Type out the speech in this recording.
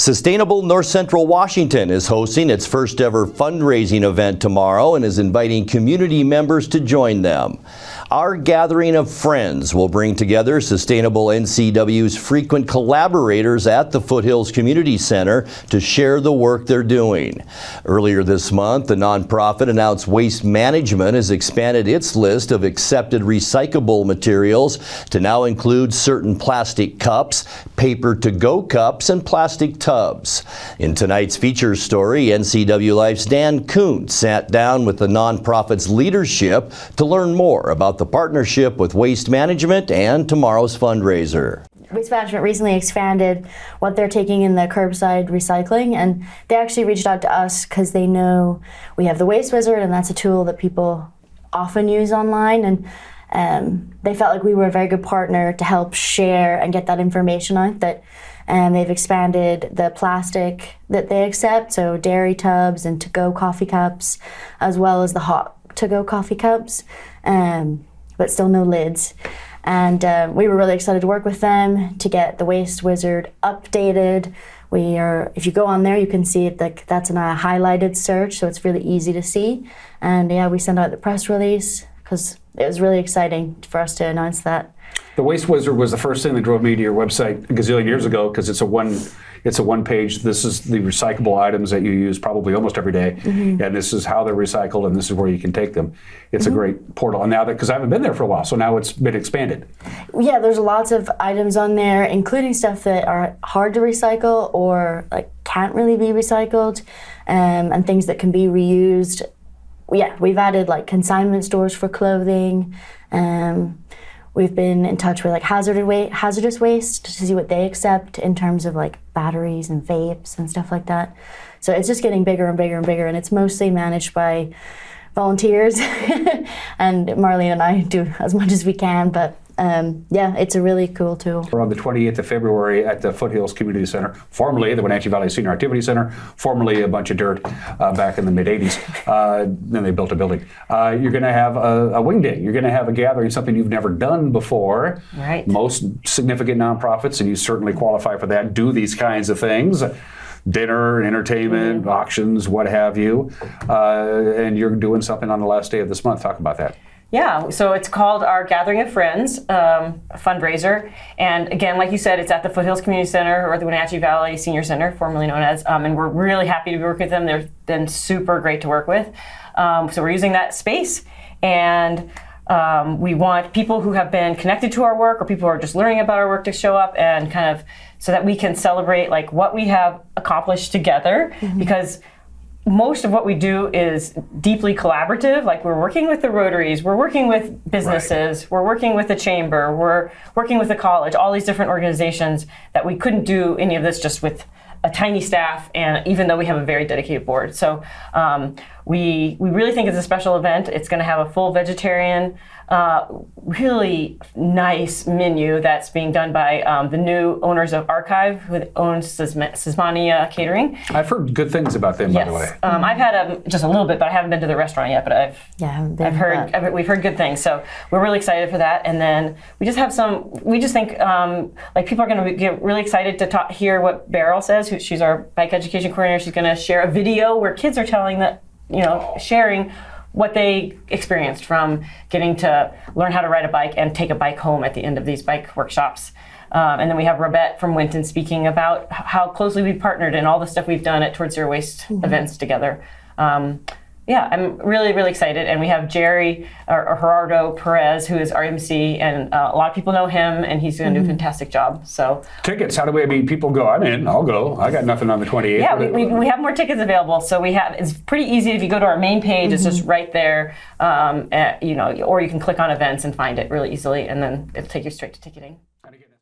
Sustainable North Central Washington is hosting its first ever fundraising event tomorrow and is inviting community members to join them. Our gathering of friends will bring together Sustainable NCW's frequent collaborators at the Foothills Community Center to share the work they're doing. Earlier this month, the nonprofit announced Waste Management has expanded its list of accepted recyclable materials to now include certain plastic cups, paper to-go cups, and plastic tubs. In tonight's feature story, NCW Life's Dan Kuntz sat down with the nonprofit's leadership to learn more about the partnership with Waste Management and tomorrow's fundraiser. Waste Management recently expanded what they're taking in the curbside recycling, and they actually reached out to us because they know we have the Waste Wizard, and that's a tool that people often use online, and they felt like we were a very good partner to help share and get that information out. That they've expanded the plastic that they accept, so dairy tubs and to-go coffee cups, as well as the hot to-go coffee cups, but still no lids. And we were really excited to work with them to get the Waste Wizard updated. If you go on there, you can see it, like that's in a highlighted search, so it's really easy to see. And yeah, we sent out the press release because it was really exciting for us to announce that. The Waste Wizard was the first thing that drove me to your website a gazillion years ago because it's a one page. This is the recyclable items that you use probably almost every day, and this is how they're recycled, and this is where you can take them. It's a great portal. And now that, because I haven't been there for a while, so now it's been expanded. Yeah, there's lots of items on there, including stuff that are hard to recycle or like can't really be recycled, and things that can be reused. Yeah, we've added like consignment stores for clothing. We've been in touch with like hazardous waste to see what they accept in terms of like batteries and vapes and stuff like that. So it's just getting bigger and bigger and bigger, and it's mostly managed by volunteers. And Marlene and I do as much as we can, but yeah, it's a really cool tool. We're on the 28th of February at the Foothills Community Center, formerly the Wenatchee Valley Senior Activity Center, formerly a bunch of dirt back in the mid-'80s. Then they built a building. You're going to have a wing day. You're going to have a gathering, something you've never done before. Right. Most significant nonprofits, and you certainly qualify for that, do these kinds of things. Dinner, entertainment, auctions, what have you. And you're doing something on the last day of this month. Talk about that. Yeah, so it's called our Gathering of Friends fundraiser. And again, like you said, it's at the Foothills Community Center, or the Wenatchee Valley Senior Center, formerly known as, and we're really happy to work with them. They've been super great to work with. So we're using that space, and we want people who have been connected to our work or people who are just learning about our work to show up and kind of so that we can celebrate like what we have accomplished together, because most of what we do is deeply collaborative. Like we're working with the Rotaries, we're working with businesses, we're working with the chamber, we're working with the college, all these different organizations that we couldn't do any of this just with a tiny staff, and even though we have a very dedicated board. So we really think it's a special event. It's going to have a full vegetarian, really nice menu that's being done by the new owners of Archive, who owns Sismania Catering. I've heard good things about them, by the way. I've had just a little bit, but I haven't been to the restaurant yet. But we've heard good things. So we're really excited for that. And then we just have we just think like people are going to get really excited to hear what Beryl says. She's our bike education coordinator. She's going to share a video where kids are telling sharing what they experienced from getting to learn how to ride a bike and take a bike home at the end of these bike workshops. And then we have Robette from Winton speaking about how closely we've partnered and all the stuff we've done at Towards Zero Waste events together. Yeah, I'm really, really excited. And we have Jerry, or Gerardo Perez, who is our MC, and a lot of people know him, and he's going to do a fantastic job. So tickets, how do people go? I'm in, I'll go. I got nothing on the 28th. Yeah, we have more tickets available. So it's pretty easy. If you go to our main page, it's just right there, or you can click on events and find it really easily, and then it'll take you straight to ticketing.